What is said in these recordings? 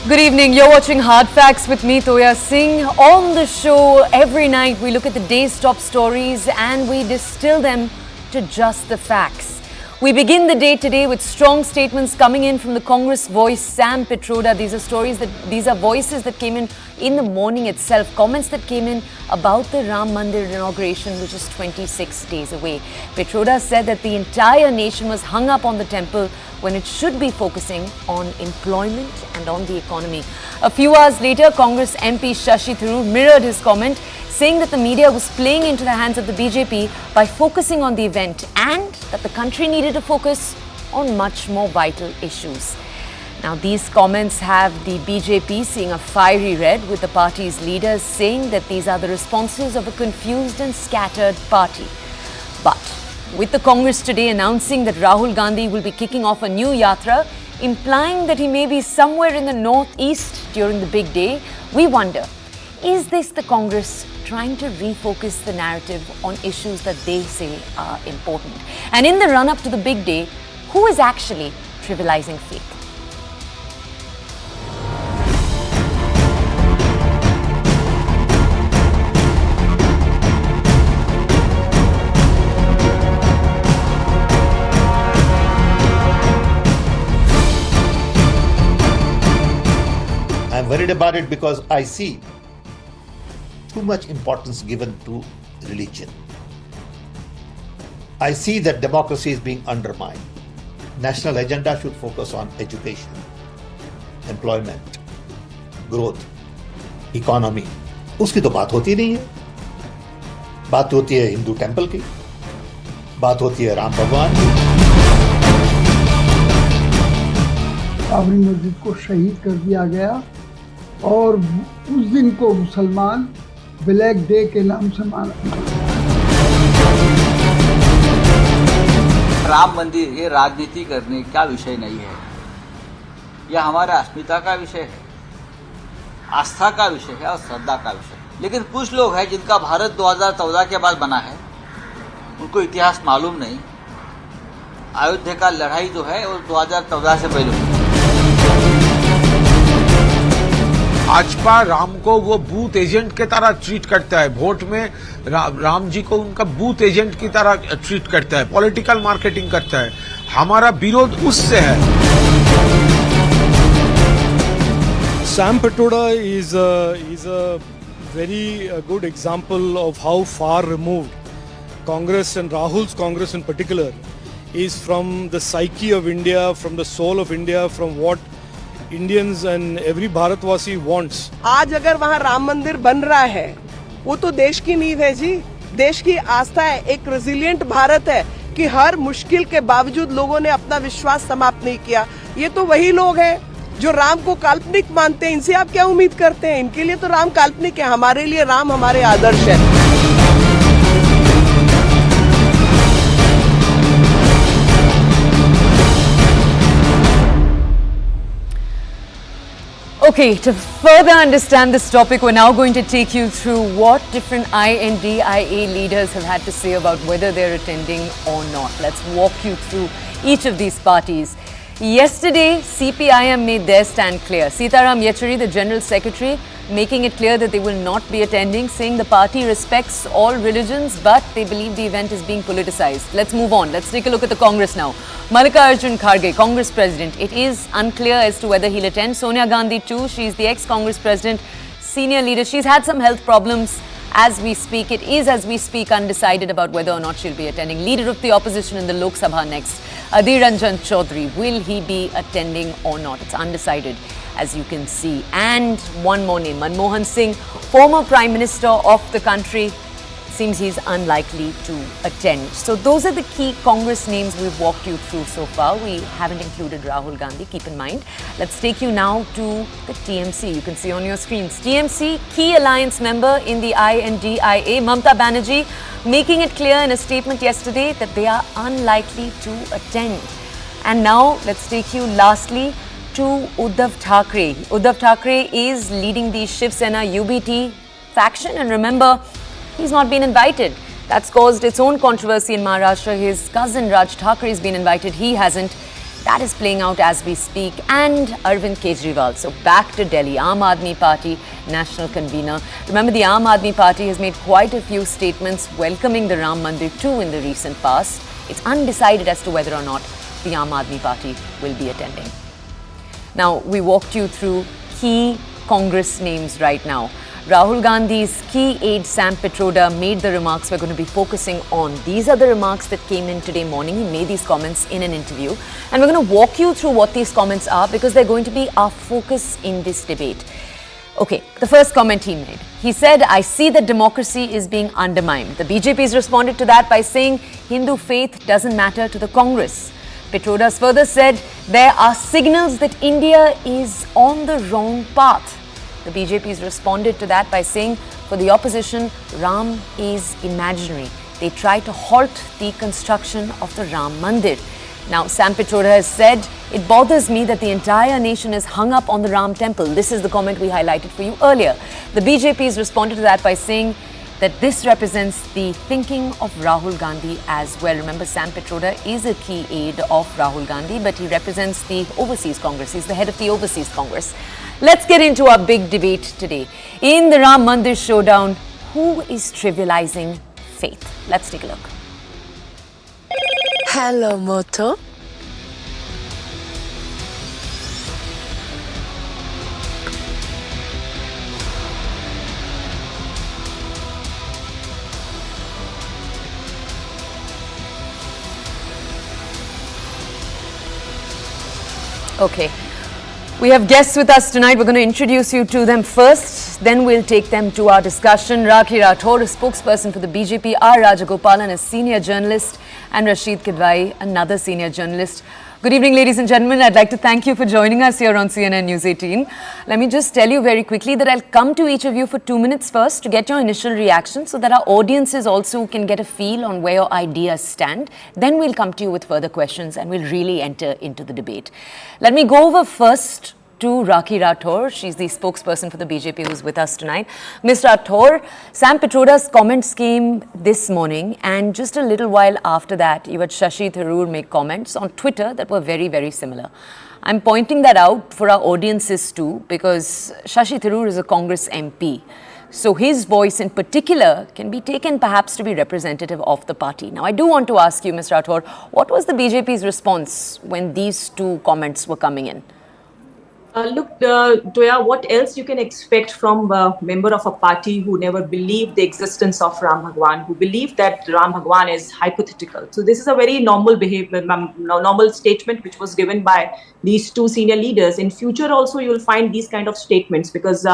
Good evening. You're watching Hard Facts with me, Toya Singh. On the show, every night we look at the day's top stories and we distill them to just the facts. We begin the day today with strong statements coming in from the Congress voice, Sam Pitroda. These are voices that came in the morning itself. Comments that came in about the Ram Mandir inauguration, which is 26 days away. Pitroda said that the entire nation was hung up on the temple when it should be focusing on employment and on the economy. A few hours later, Congress MP Shashi Tharoor mirrored his comment, saying that the media was playing into the hands of the BJP by focusing on the event and that the country needed to focus on much more vital issues. Now, these comments have the BJP seeing a fiery red, with the party's leaders saying that these are the responses of a confused and scattered party. But with the Congress today announcing that Rahul Gandhi will be kicking off a new Yatra, implying that he may be somewhere in the northeast during the big day, we wonder, is this the Congress trying to refocus the narrative on issues that they say are important? And in the run-up to the big day, who is actually trivializing faith? I'm worried about it because I see too much importance given to religion. I see that democracy is being undermined. National agenda should focus on education, employment, growth, economy. उसकी तो बात होती नहीं है. बात होती है Hindu temple की, बात होती है राम भगवान की. बाबरी मस्जिद को शहीद कर दिया गया और उस दिन को मुसलमान ब्लैक डे के नाम से माना. राम मंदिर ये राजनीति करने का विषय नहीं है. यह हमारे अस्मिता का विषय है, आस्था का विषय है और श्रद्धा का विषय. लेकिन कुछ लोग हैं जिनका भारत 2014 के बाद बना है, उनको इतिहास मालूम नहीं. अयोध्या का लड़ाई जो है वो 2014 से पहले हुई. भाजपा राम को वो बूथ एजेंट के तरह ट्रीट करता है. वोट में राम जी को उनका बूथ एजेंट की तरह ट्रीट करता है, पॉलिटिकल मार्केटिंग करता है. हमारा विरोध उससे है. Sam Pitroda is a very good example of how far removed Congress and Rahul's Congress in particular is from the psyche of India, from the soul of India, from what Indians and every Bharatwasi wants. आज अगर वहाँ राम मंदिर बन रहा है, वो तो देश की नींव है जी. देश की आस्था है, एक रेजिलिएंट भारत है कि हर मुश्किल के बावजूद लोगों ने अपना विश्वास समाप्त नहीं किया. ये तो वही लोग हैं जो राम को काल्पनिक मानते हैं. इनसे आप क्या उम्मीद करते हैं? इनके लिए तो राम काल्पनिक है. हमारे लिए राम हमारे आदर्श है. Okay, to further understand this topic, we're now going to take you through what different INDIA leaders have had to say about whether they're attending or not. Let's walk you through each of these parties. Yesterday, CPIM made their stand clear. Sitaram Yechuri, the General Secretary, making it clear that they will not be attending, saying the party respects all religions, but they believe the event is being politicized. Let's move on. Let's take a look at the Congress now. Mallikarjun Kharge, Congress President. It is unclear as to whether he'll attend. Sonia Gandhi too. She's the ex-Congress President, senior leader. She's had some health problems as we speak. It is, as we speak, undecided about whether or not she'll be attending. Leader of the opposition in the Lok Sabha next, Adhir Ranjan Chaudhary. Will he be attending or not? It's undecided, as you can see. And one more name, Manmohan Singh, former Prime Minister of the country. Seems he's unlikely to attend. So those are the key Congress names we've walked you through so far. We haven't included Rahul Gandhi, keep in mind. Let's take you now to the TMC. You can see on your screens. TMC, key alliance member in the INDIA, Mamta Banerjee, making it clear in a statement yesterday that they are unlikely to attend. And now let's take you lastly to Uddhav Thackeray. Uddhav Thackeray is leading the Shiv Sena UBT faction, and remember, he's not been invited. That's caused its own controversy in Maharashtra. His cousin Raj Thackeray has been invited. He hasn't. That is playing out as we speak. And Arvind Kejriwal. So back to Delhi. Aam Aadmi Party national convener. Remember, the Aam Aadmi Party has made quite a few statements welcoming the Ram Mandir too in the recent past. It's undecided as to whether or not the Aam Aadmi Party will be attending. Now, we walked you through key Congress names right now. Rahul Gandhi's key aide Sam Pitroda made the remarks we're going to be focusing on. These are the remarks that came in today morning. He made these comments in an interview. And we're going to walk you through what these comments are because they're going to be our focus in this debate. Okay, the first comment he made. He said, I see that democracy is being undermined. The BJP's responded to that by saying Hindu faith doesn't matter to the Congress. Pitroda further said, there are signals that India is on the wrong path. The BJP's responded to that by saying, for the opposition, Ram is imaginary. They try to halt the construction of the Ram Mandir. Now, Sam Pitroda has said, it bothers me that the entire nation is hung up on the Ram temple. This is the comment we highlighted for you earlier. The BJP's responded to that by saying that this represents the thinking of Rahul Gandhi as well. Remember, Sam Pitroda is a key aide of Rahul Gandhi, but he represents the Overseas Congress. He's the head of the Overseas Congress. Let's get into our big debate today. In the Ram Mandir Showdown, who is trivializing faith? Let's take a look. Hello, Moto. Okay. We have guests with us tonight. We're going to introduce you to them first. Then we'll take them to our discussion. Rakhee Rathore, a spokesperson for the BJP, R. Rajagopalan, a senior journalist, and Rasheed Kidwai, another senior journalist. Good evening, ladies and gentlemen. I'd like to thank you for joining us here on CNN News 18. Let me just tell you very quickly that I'll come to each of you for 2 minutes first to get your initial reaction so that our audiences also can get a feel on where your ideas stand. Then we'll come to you with further questions and we'll really enter into the debate. Let me go over first to Rakhee Rathore. She's the spokesperson for the BJP who's with us tonight. Ms. Rathore, Sam Pitroda's comments came this morning, and just a little while after that, you had Shashi Tharoor make comments on Twitter that were very, very similar. I'm pointing that out for our audiences too, because Shashi Tharoor is a Congress MP. So his voice in particular can be taken perhaps to be representative of the party. Now, I do want to ask you, Ms. Rathore, what was the BJP's response when these two comments were coming in? Look, Toya, what else you can expect from a member of a party who never believed the existence of Ram Bhagwan, who believed that Ram Bhagwan is hypothetical. So this is a very normal behavior, normal statement which was given by these two senior leaders. In future also, you will find these kind of statements because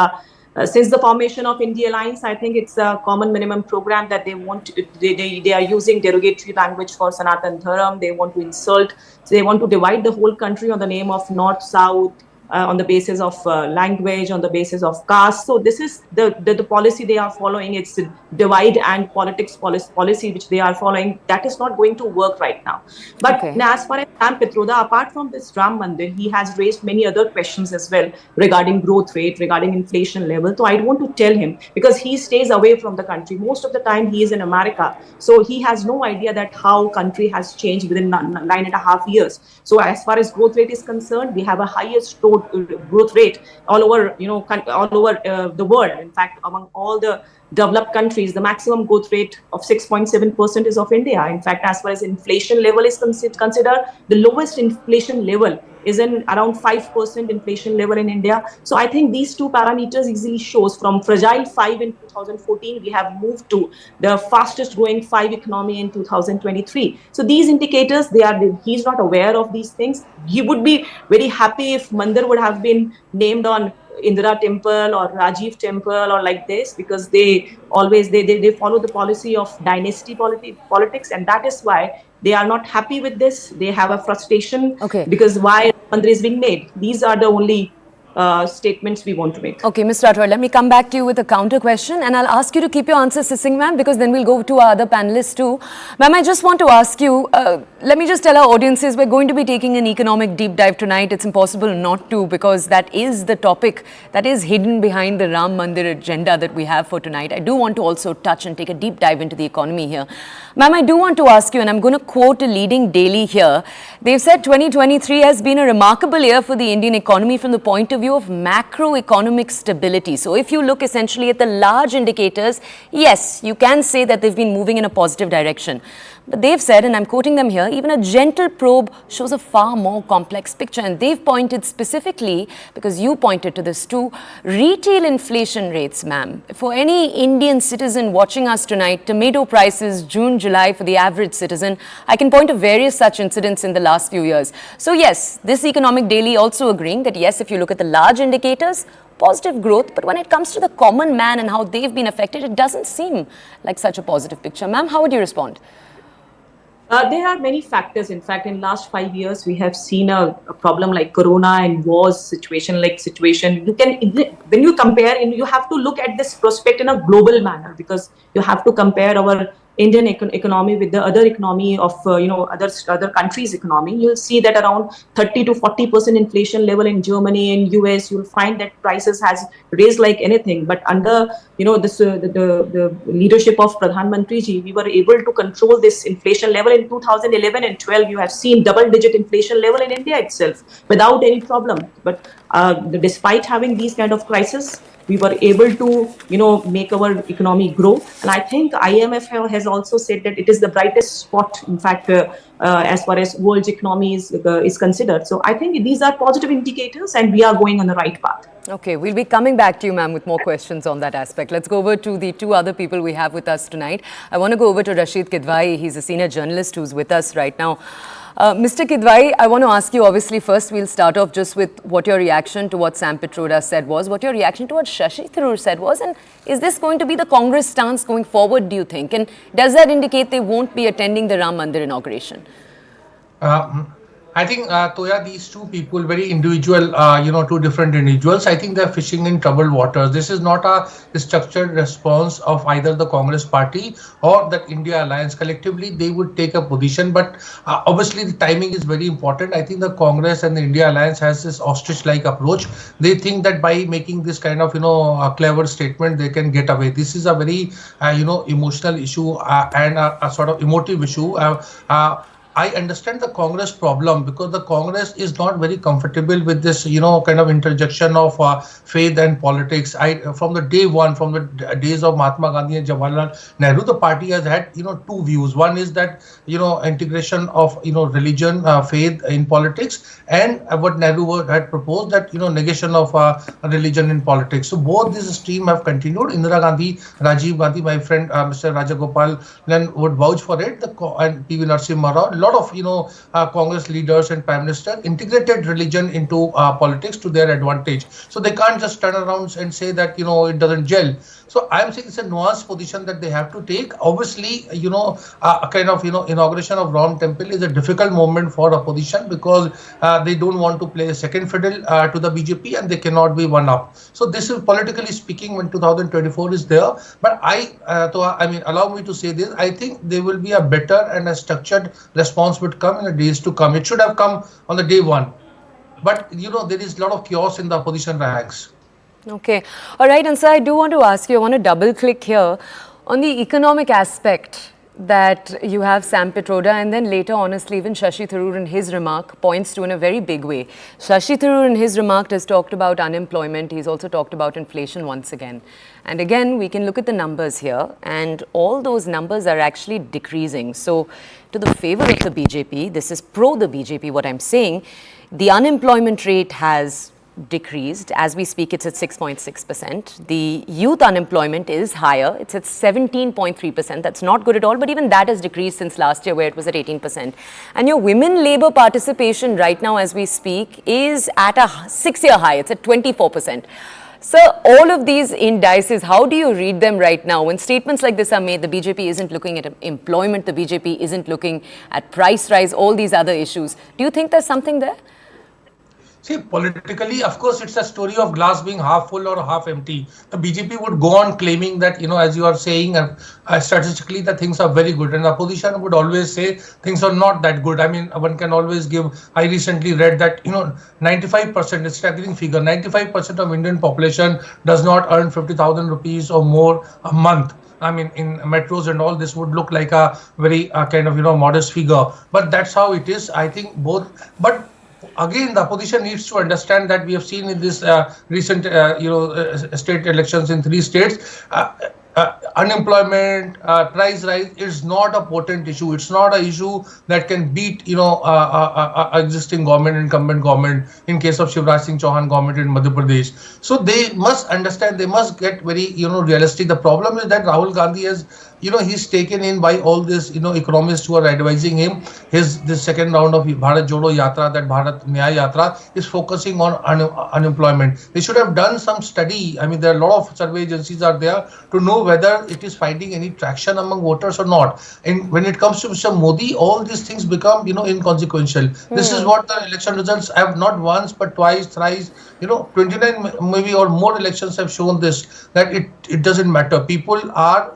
since the formation of India Alliance, I think it's a common minimum program that they want to, they are using derogatory language for Sanatan Dharam. They want to insult, so they want to divide the whole country on the name of North, South, on the basis of language, on the basis of caste. So this is the policy they are following. It's the divide and politics policy which they are following. That is not going to work right now. But as far as Sam Pitroda, apart from this Ram Mandir, he has raised many other questions as well regarding growth rate, regarding inflation level. So I want to tell him, because he stays away from the country. Most of the time he is in America. So he has no idea that how country has changed within 9.5 years. So as far as growth rate is concerned, we have a highest growth rate all over, all over the world. In fact, among all the developed countries, the maximum growth rate of 6.7% is of India. In fact, as far as inflation level is considered, the lowest inflation level is in around 5% inflation level in India. So I think these two parameters easily shows from fragile 5 in 2014, we have moved to the fastest growing 5 economy in 2023. So these indicators, he's not aware of these things. He would be very happy if Mandir would have been named on Indira Temple or Rajiv Temple or like this, because they always they follow the policy of dynasty politics, and that is why they are not happy with this. They have a frustration because why Mandir is being made. These are the only statements we want to make. Okay, Ms. Rathore, let me come back to you with a counter question, and I'll ask you to keep your answers succinct, ma'am, because then we'll go to our other panelists too. Ma'am, I just want to ask you, let me just tell our audiences, we're going to be taking an economic deep dive tonight. It's impossible not to, because that is the topic that is hidden behind the Ram Mandir agenda that we have for tonight. I do want to also touch and take a deep dive into the economy here. Ma'am, I do want to ask you, and I'm going to quote a leading daily here. They've said 2023 has been a remarkable year for the Indian economy from the point of view of macroeconomic stability. So if you look essentially at the large indicators, yes, you can say that they've been moving in a positive direction. But they've said, and I'm quoting them here, even a gentle probe shows a far more complex picture. And they've pointed specifically, because you pointed to this too, retail inflation rates, ma'am. For any Indian citizen watching us tonight, tomato prices June, July for the average citizen, I can point to various such incidents in the last few years. So yes, this economic daily also agreeing that yes, if you look at the large indicators, positive growth, but when it comes to the common man and how they've been affected, it doesn't seem like such a positive picture. Ma'am, how would you respond? There are many factors. In fact, in last 5 years, we have seen a problem like Corona and wars situation. You can, when you compare, and you have to look at this prospect in a global manner, because you have to compare our Indian economy with the other economy of other countries' economy. You'll see that around 30 to 40% inflation level in Germany and US. You'll find that prices has raised like anything. But under the leadership of Pradhan Mantri ji, we were able to control this inflation level in 2011 and 12. You have seen double-digit inflation level in India itself without any problem. But despite having these kind of crises, we were able to, make our economy grow. And I think IMF has also said that it is the brightest spot, in fact, as far as world's economy is considered. So I think these are positive indicators and we are going on the right path. Okay, we'll be coming back to you, ma'am, with more questions on that aspect. Let's go over to the two other people we have with us tonight. I want to go over to Rasheed Kidwai. He's a senior journalist who's with us right now. Mr. Kidwai, I want to ask you, obviously, first we'll start off just with what your reaction to what Sam Pitroda said was, what your reaction to what Shashi Tharoor said was, and is this going to be the Congress stance going forward, do you think? And does that indicate they won't be attending the Ram Mandir inauguration? I think, Toya, these two people, very individual, two different individuals, I think they're fishing in troubled waters. This is not a structured response of either the Congress party or the India Alliance. Collectively, they would take a position, but obviously the timing is very important. I think the Congress and the India Alliance has this ostrich-like approach. They think that by making this kind of, a clever statement, they can get away. This is a very, emotional issue and a sort of emotive issue. I understand the Congress problem because the Congress is not very comfortable with this, kind of interjection of faith and politics. From the day one, from the days of Mahatma Gandhi and Jawaharlal Nehru, the party has had, two views. One is that, integration of, religion, faith in politics, and what Nehru had proposed, that, negation of religion in politics. So both these streams have continued. Indira Gandhi, Rajiv Gandhi, my friend, Mr. Rajagopal, then would vouch for it, and P.V. Narasimha Rao. A lot of Congress leaders and Prime Minister integrated religion into politics to their advantage. So they can't just turn around and say that it doesn't gel. So I'm saying it's a nuanced position that they have to take. Obviously, a kind of inauguration of Ram Temple is a difficult moment for opposition because they don't want to play a second fiddle to the BJP and they cannot be one up. So this is politically speaking when 2024 is there. But allow me to say this. I think there will be a better and a structured response would come in the days to come. It should have come on the day one. But, there is a lot of chaos in the opposition ranks. Okay. All right. And sir, I do want to ask you, I want to double click here on the economic aspect that you have Sam Pitroda, and then later, honestly, even Shashi Tharoor in his remark points to in a very big way. Shashi Tharoor in his remark has talked about unemployment. He's also talked about inflation once again. And again, we can look at the numbers here, and all those numbers are actually decreasing. So to the favor of the BJP, this is pro the BJP, what I'm saying, the unemployment rate has decreased. As we speak, it's at 6.6%. The youth unemployment is higher. It's at 17.3%. That's not good at all, but even that has decreased since last year where it was at 18%. And your women labor participation right now as we speak is at a 6-year high. It's at 24%. So all of these indices, how do you read them right now? When statements like this are made, the BJP isn't looking at employment, the BJP isn't looking at price rise, all these other issues. Do you think there's something there? See, politically, of course, it's a story of glass being half full or half empty. The BJP would go on claiming that, as you are saying, statistically, the things are very good. And the opposition would always say things are not that good. I mean, one can always give, I recently read that, 95%, it's a staggering figure, 95% of Indian population does not earn 50,000 rupees or more a month. I mean, in metros and all, this would look like a very kind of, modest figure. But that's how it is. I think both. But again, the opposition needs to understand that we have seen in this recent, state elections in 3 states, unemployment, price rise is not a potent issue. It's not an issue that can beat, existing government, incumbent government. In case of Shivraj Singh Chauhan government in Madhya Pradesh, so they must understand. They must get very, realistic. The problem is that Rahul Gandhi has, he's taken in by all this, economists who are advising him. This second round of Bharat Jodo Yatra, that Bharat Nyaya Yatra, is focusing on unemployment. They should have done some study. I mean, there are a lot of survey agencies are there to know whether it is finding any traction among voters or not. And when it comes to Mr. Modi, all these things become, inconsequential. This is what the election results have not once but twice, thrice, 29 maybe or more elections have shown this, that it doesn't matter. People are,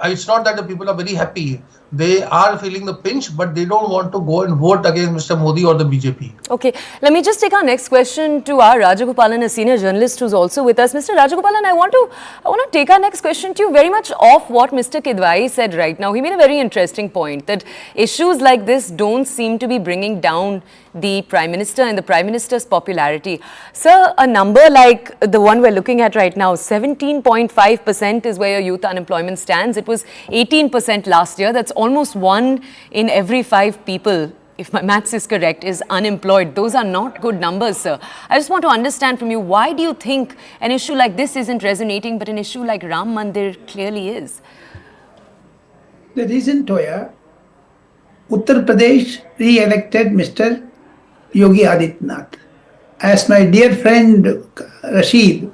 it's not that the people are very happy. They are feeling the pinch, but they don't want to go and vote against Mr. Modi or the BJP. Okay, let me just take our next question to R. Rajagopalan, a senior journalist who's also with us. Mr. Rajagopalan, I want to take our next question to you very much off what Mr. Kidwai said right now. He made a very interesting point that issues like this don't seem to be bringing down the Prime Minister and the Prime Minister's popularity. Sir, a number like the one we're looking at right now, 17.5% is where your youth unemployment stands. It was 18% last year. That's almost 1 in every 5 people, if my maths is correct, is unemployed. Those are not good numbers, sir. I just want to understand from you, why do you think an issue like this isn't resonating, but an issue like Ram Mandir clearly is? The reason, Toya, Uttar Pradesh re-elected Mr. Yogi Adityanath. As my dear friend Rasheed,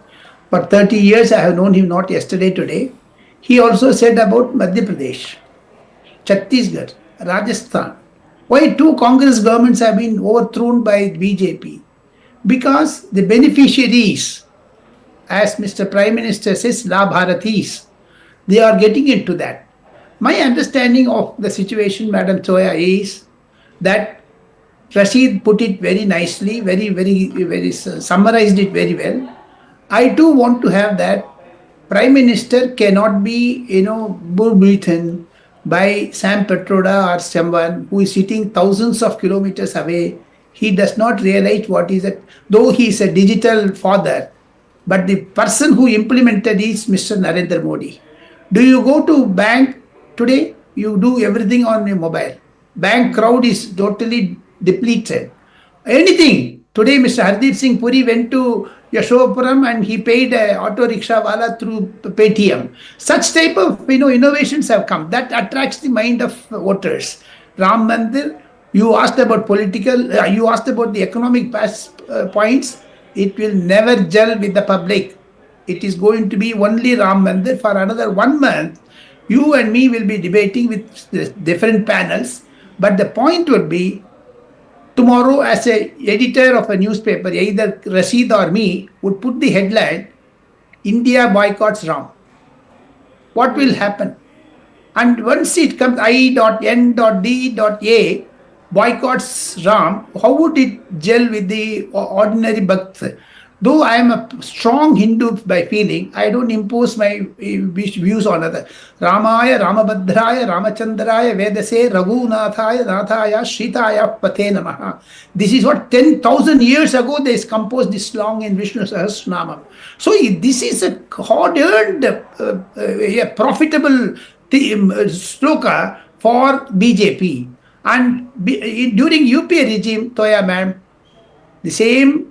for 30 years I have known him, not yesterday, today, he also said about Madhya Pradesh, Chhattisgarh, Rajasthan. Why 2 Congress governments have been overthrown by BJP? Because the beneficiaries, as Mr. Prime Minister says, La Bharatis, they are getting into that. My understanding of the situation, Madam Toya, is that Rasheed put it very nicely, very summarized it very well. I too want to have that. Prime Minister cannot be, bullbeaten by Sam Petroda or someone who is sitting thousands of kilometers away. He does not realize what is it, though he is a digital father. But the person who implemented is Mr. Narendra Modi. Do you go to bank today? You do everything on your mobile. Bank crowd is totally depleted. Anything. Today, Mr. Hardeep Singh Puri went to Yashopuram and he paid a auto rickshaw wala through Paytm. Such type of innovations have come. That attracts the mind of voters. Ram Mandir, you asked about you asked about the economic points. It will never gel with the public. It is going to be only Ram Mandir for another 1 month. You and me will be debating with different panels. But the point would be, tomorrow, as an editor of a newspaper, either Rasheed or me would put the headline, India boycotts Ram. What will happen? And once it comes I.N.D.A boycotts Ram, how would it gel with the ordinary Bhakt? Though I am a strong Hindu by feeling, I don't impose my views on others. Ramaya, Ramabhadraya, Ramachandraya, Vedase, Raghunathaya, Nathaya, Shritaya, Pathe Namaha. This is what 10,000 years ago they composed this song in Vishnu Sahasranamam. So this is a hard-earned, profitable sloka for BJP. And during UPA regime, Toya ma'am, the same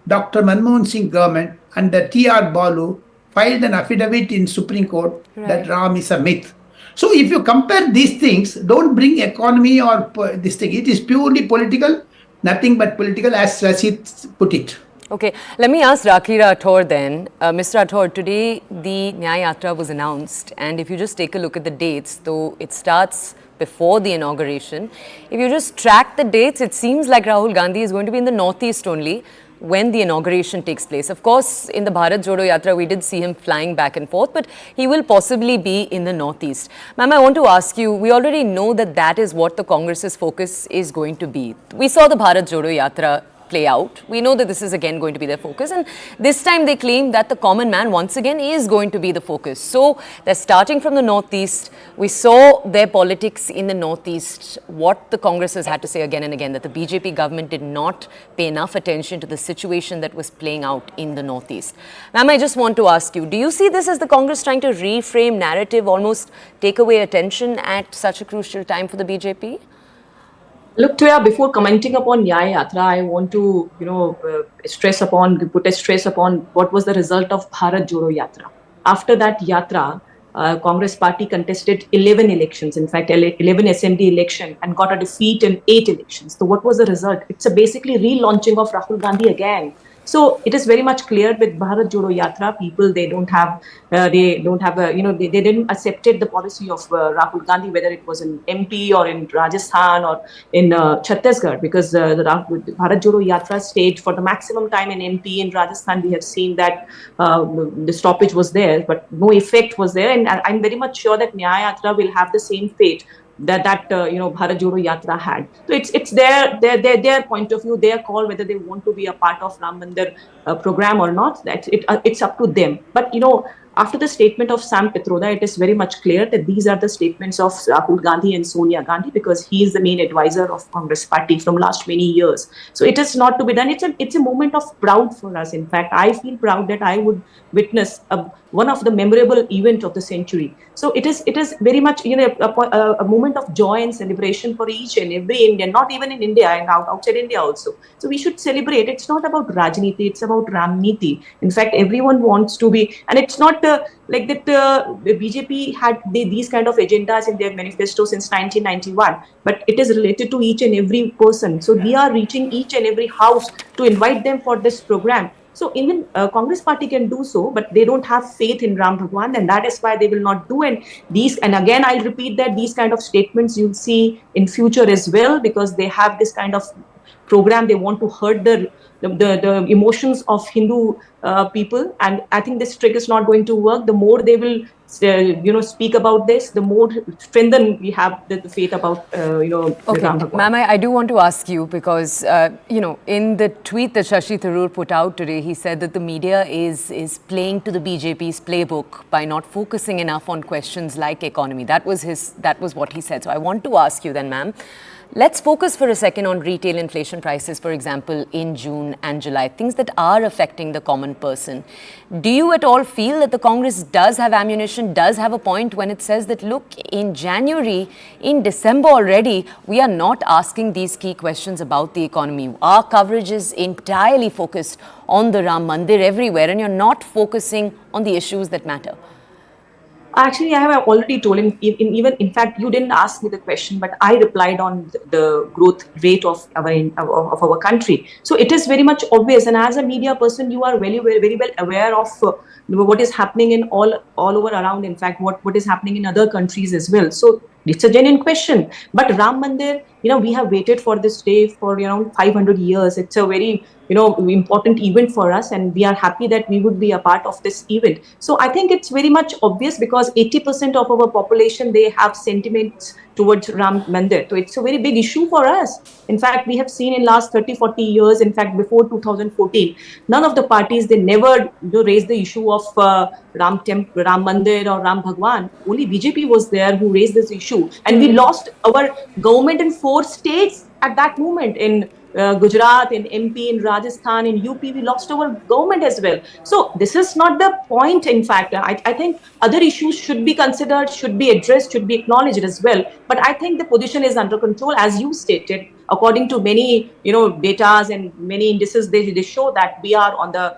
Dr. Manmohan Singh government under T.R. Balu filed an affidavit in Supreme Court that Ram is a myth. So if you compare these things, don't bring economy or this thing. It is purely political, nothing but political, as Rasheed put it. Okay, let me ask Rakhee Rathore then. Mr. Rathore, today the Yatra was announced, and if you just take a look at the dates, though it starts before the inauguration, if you just track the dates, it seems like Rahul Gandhi is going to be in the northeast only when the inauguration takes place. Of course, in the Bharat Jodo Yatra, we did see him flying back and forth, but he will possibly be in the northeast. Ma'am, I want to ask you, we already know that that is what the Congress's focus is going to be. We saw the Bharat Jodo Yatra play out. We know that this is again going to be their focus, and this time they claim that the common man once again is going to be the focus. So they're starting from the northeast. We saw their politics in the northeast, what the Congress has had to say again and again, that the BJP government did not pay enough attention to the situation that was playing out in the northeast. Ma'am, I just want to ask you, do you see this as the Congress trying to reframe narrative, almost take away attention at such a crucial time for the BJP? Look, Toya, before commenting upon Yatra, I want to, put a stress upon what was the result of Bharat Jodo Yatra. After that Yatra, Congress party contested 11 elections, in fact, 11 assembly election, and got a defeat in 8 elections. So what was the result? It's a basically relaunching of Rahul Gandhi again. So it is very much clear with Bharat Jodo Yatra, people, they didn't accepted the policy of Rahul Gandhi, whether it was in MP or in Rajasthan or in Chhattisgarh, because the Bharat Jodo Yatra stayed for the maximum time in MP. In Rajasthan, we have seen that the stoppage was there, but no effect was there. And I'm very much sure that Nyaya Yatra will have the same fate that Bharat Jodo Yatra had. So it's their point of view, their call whether they want to be a part of Ram Mandir program or not. It's up to them. But after the statement of Sam Pitroda, it is very much clear that these are the statements of Rahul Gandhi and Sonia Gandhi, because he is the main advisor of Congress party from last many years. So it is not to be done. It's a moment of proud for us. In fact, I feel proud that I would witness one of the memorable event of the century. So it is very much a moment of joy and celebration for each and every Indian, not even in India and outside India also. So we should celebrate. It's not about Rajniti, it's about Ramniti. In fact, everyone wants to be, and it's not like that the BJP had these kind of agendas in their manifesto since 1991, but it is related to each and every person. So we are reaching each and every house to invite them for this program. So even Congress party can do so, but they don't have faith in Ram Bhagwan, and that is why they will not do. And again, I'll repeat that these kind of statements you'll see in future as well, because they have this kind of program. They want to hurt the emotions of Hindu people, and I think this trick is not going to work. The more they will speak about this, the more strengthen we have the faith about Okay, Ram Bhagwan. ma'am, I do want to ask you, because in the tweet that Shashi Tharoor put out today, he said that the media is playing to the BJP's playbook by not focusing enough on questions like economy. That was what he said. So I want to ask you then, ma'am, let's focus for a second on retail inflation prices, for example, in June and July, things that are affecting the common person. Do you at all feel that the Congress does have ammunition, does have a point when it says that, look, in January, in December already, we are not asking these key questions about the economy. Our coverage is entirely focused on the Ram Mandir everywhere, and you're not focusing on the issues that matter? Actually, I have already told him, in fact, you didn't ask me the question, but I replied on the growth rate of our country. So it is very much obvious. And as a media person, you are very well aware of what is happening in all over around, in fact, what is happening in other countries as well. So it's a genuine question. But Ram Mandir, we have waited for this day for 500 years. It's a very important event for us, and we are happy that we would be a part of this event. So I think it's very much obvious, because 80% of our population, they have sentiments towards Ram Mandir. So it's a very big issue for us. In fact, we have seen in last 30-40 years, in fact, before 2014, none of the parties, they never raised the issue of Ram Mandir or Ram Bhagwan. Only BJP was there who raised this issue. And we lost our government in 4 states at that moment, in Gujarat, in MP, in Rajasthan, in UP, we lost our government as well. So this is not the point. In fact, I think other issues should be considered, should be addressed, should be acknowledged as well. But I think the position is under control, as you stated. According to many, data and many indices, they show that we are on the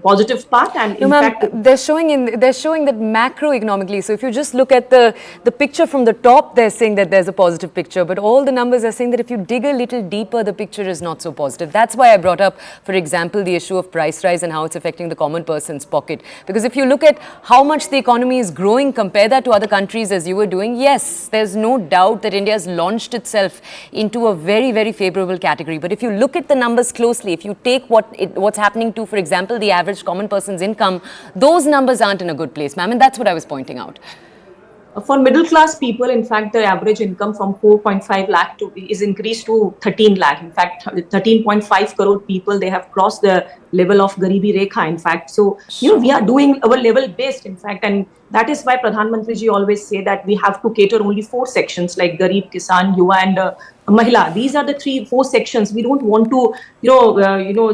positive path. And in fact, they're showing that macroeconomically. So if you just look at the picture from the top, they're saying that there's a positive picture. But all the numbers are saying that if you dig a little deeper, the picture picture is not so positive. That's why I brought up, for example, the issue of price rise and how it's affecting the common person's pocket. Because if you look at how much the economy is growing, compare that to other countries as you were doing, yes, there's no doubt that India has launched itself into a very, very favorable category. But if you look at the numbers closely, if you take what's happening to, for example, the average common person's income, those numbers aren't in a good place, ma'am. And that's what I was pointing out. For middle class people, in fact, the average income from 4.5 lakh is increased to 13 lakh. In fact, 13.5 crore people, they have crossed the level of Garibi Rekha, in fact. So, we are doing our level best, in fact, and that is why Pradhan Mantri ji always say that we have to cater only 4 sections like Garib, Kisan, Yuva and Mahila. These are the 3-4 sections. We don't want to,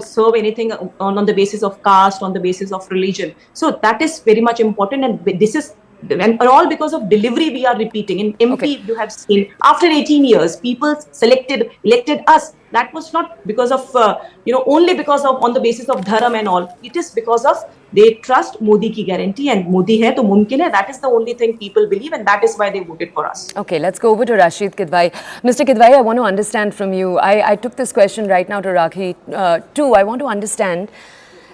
serve anything on the basis of caste, on the basis of religion. So that is very much important, and this is and all because of delivery we are repeating. In MP, you have seen, after 18 years, people elected us. That was not because of, only because of, on the basis of dharam and all. It is because of they trust Modi ki guarantee, and Modi hai to mumkin hai. That is the only thing people believe, and that is why they voted for us. Okay, let's go over to Rasheed Kidwai. Mr. Kidwai, I want to understand from you. I took this question right now to Rakhee too. I want to understand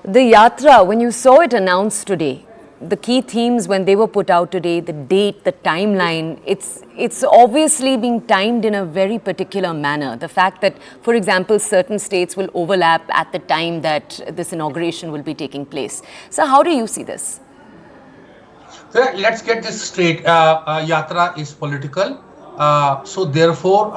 the Yatra, when you saw it announced today, the key themes when they were put out today, the date, the timeline, it's obviously being timed in a very particular manner. The fact that, for example, certain states will overlap at the time that this inauguration will be taking place. So how do you see this? Let's get this straight. Yatra is political. So therefore,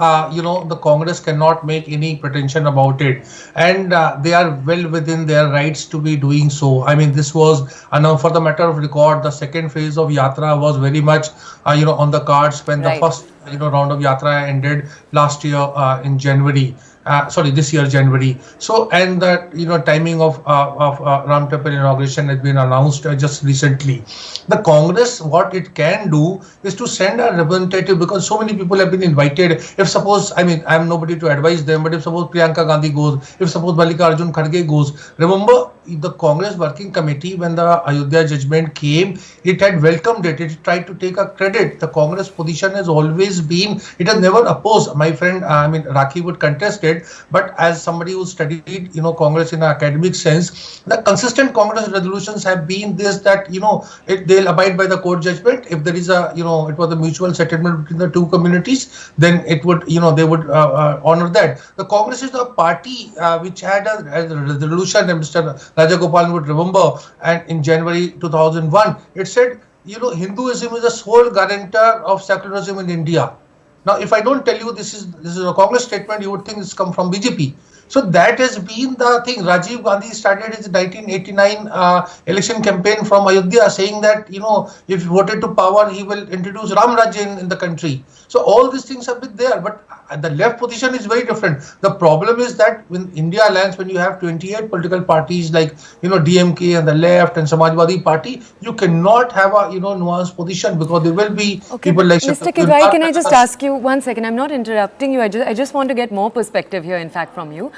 the Congress cannot make any pretension about it, and they are well within their rights to be doing so. I mean, this was, for the matter of record, the second phase of Yatra was very much, on the cards when the first, round of Yatra ended last year in January. This year, January. So, and the timing of Ram Temple inauguration has been announced just recently. The Congress, what it can do is to send a representative, because so many people have been invited. If suppose, I am nobody to advise them, but if suppose Priyanka Gandhi goes, if suppose Mallikarjun Kharge goes, remember the Congress working committee, when the Ayodhya judgment came, it had welcomed it. It tried to take a credit. The Congress position has always been, it has never opposed. My friend, Rakhee would contest it. But as somebody who studied, Congress in an academic sense, the consistent Congress resolutions have been this, that, they'll abide by the court judgment. If there is a, it was a mutual settlement between the two communities, then it would, they would honor that. The Congress is a party which had a resolution, and Mr. Rajagopalan would remember, and in January 2001, it said, Hinduism is the sole guarantor of secularism in India. Now, if I don't tell you this is a Congress statement, you would think it's come from BJP. So that has been the thing. Rajiv Gandhi started his 1989 election campaign from Ayodhya, saying that, if voted to power, he will introduce Ram Rajya in the country. So all these things have been there, but the left position is very different. The problem is that when India Alliance, when you have 28 political parties like, DMK and the left and Samajwadi Party, you cannot have a, nuanced position, because there will be people like... Mr. Kidwai, can I just ask you 1 second? I'm not interrupting you. I just want to get more perspective here, in fact, from you.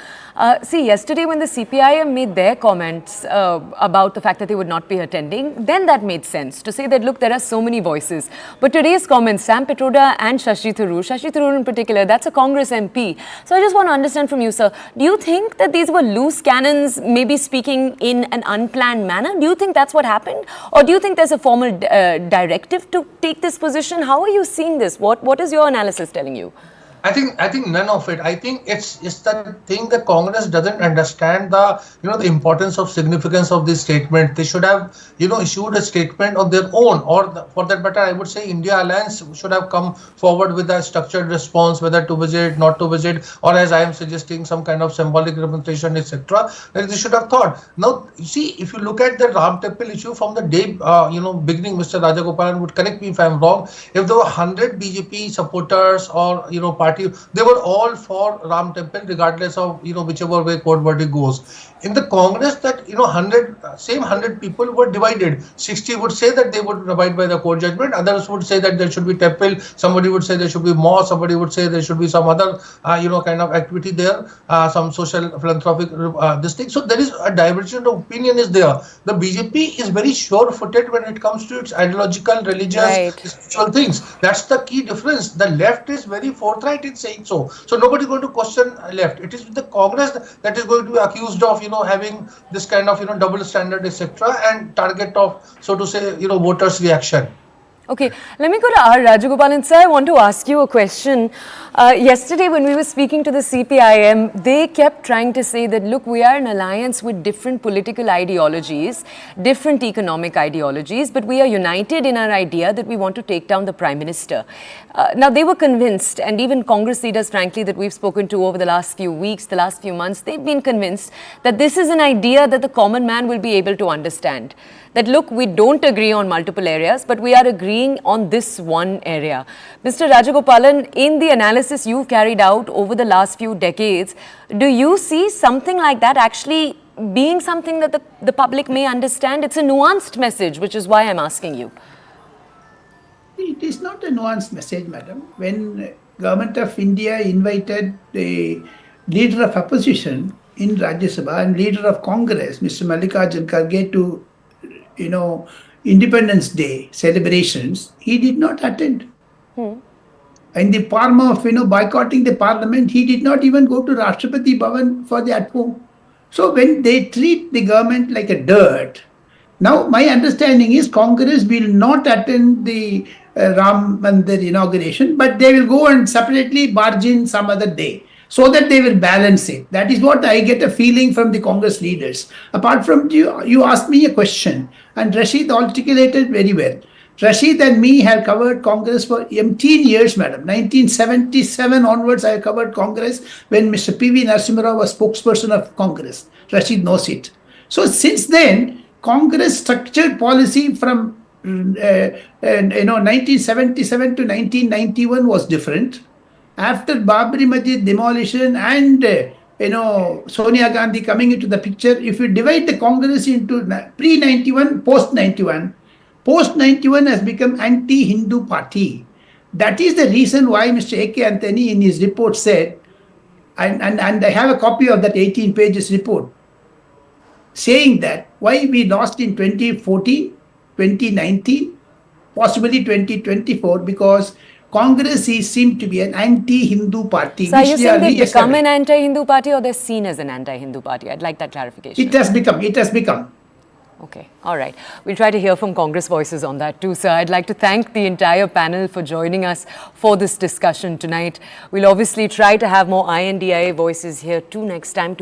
See, yesterday when the CPIM made their comments about the fact that they would not be attending, then that made sense to say that, look, there are so many voices. But today's comments, Sam Pitroda and Shashi Tharoor in particular, that's a Congress MP. So I just want to understand from you, sir, do you think that these were loose cannons, maybe speaking in an unplanned manner? Do you think that's what happened? Or do you think there's a formal directive to take this position? How are you seeing this? What is your analysis telling you? I think none of it. I think it's the thing that Congress doesn't understand the the importance of significance of this statement. They should have issued a statement on their own, or for that matter, I would say India Alliance should have come forward with a structured response, whether to visit, not to visit, or as I am suggesting, some kind of symbolic representation, etc. That they should have thought. Now, you see, if you look at the Ram Temple issue from the day beginning, Mr. Rajagopalan would correct me if I am wrong. If there were 100 BJP supporters or party, they were all for Ram Temple, regardless of whichever way court verdict goes. In the Congress, that 100 people were divided. 60 would say that they would abide by the court judgment. Others would say that there should be temple. Somebody would say there should be mosque. Somebody would say there should be some other kind of activity there, some social philanthropic this thing. So there is a divergence of opinion is there. The BJP is very sure-footed when it comes to its ideological, religious, spiritual things. That's the key difference. The left is very forthright right in saying so. So nobody is going to question left. It is the Congress that is going to be accused of, having this kind of, double standard, etc., and target of, so to say, voters' reaction. Okay, let me go to R. Rajagopalan. Sir, I want to ask you a question. Yesterday, when we were speaking to the CPIM, they kept trying to say that, look, we are in alliance with different political ideologies, different economic ideologies, but we are united in our idea that we want to take down the Prime Minister. Now, they were convinced, and even Congress leaders, frankly, that we've spoken to over the last few weeks, the last few months, they've been convinced that this is an idea that the common man will be able to understand. That, look, we don't agree on multiple areas, but we are agreeing on this one area. Mr. Rajagopalan, in the analysis you've carried out over the last few decades, do you see something like that actually being something that the public may understand? It's a nuanced message, which is why I'm asking you. It is not a nuanced message, madam. When Government of India invited the leader of opposition in Rajya Sabha and leader of Congress, Mr. Mallikarjun Kharge, to Independence Day celebrations, he did not attend. In the form of boycotting the parliament, he did not even go to Rashtrapati Bhavan for the at home. So when they treat the government like a dirt, now my understanding is Congress will not attend the Ram Mandir inauguration, but they will go and separately barge in some other day, so that they will balance it. That is what I get a feeling from the Congress leaders. Apart from you asked me a question, and Rasheed articulated very well. Rasheed and me have covered Congress for 18 years, madam. 1977 onwards, I have covered Congress when Mr. P.V. Narasimha Rao was spokesperson of Congress. Rasheed knows it. So since then, Congress structured policy from 1977 to 1991 was different. After Babri Masjid demolition and Sonia Gandhi coming into the picture, if you divide the Congress into pre-91, post-91, post-91 has become anti-Hindu party. That is the reason why Mr. A.K. Anthony in his report said, and I have a copy of that 18 pages report, saying that why we lost in 2014, 2019, possibly 2024, because Congress seemed to be an anti-Hindu party. So are you saying they've become an anti-Hindu party, or they're seen as an anti-Hindu party? I'd like that clarification. It has become. Okay, all right. We'll try to hear from Congress voices on that too, sir. I'd like to thank the entire panel for joining us for this discussion tonight. We'll obviously try to have more INDIA voices here too next time.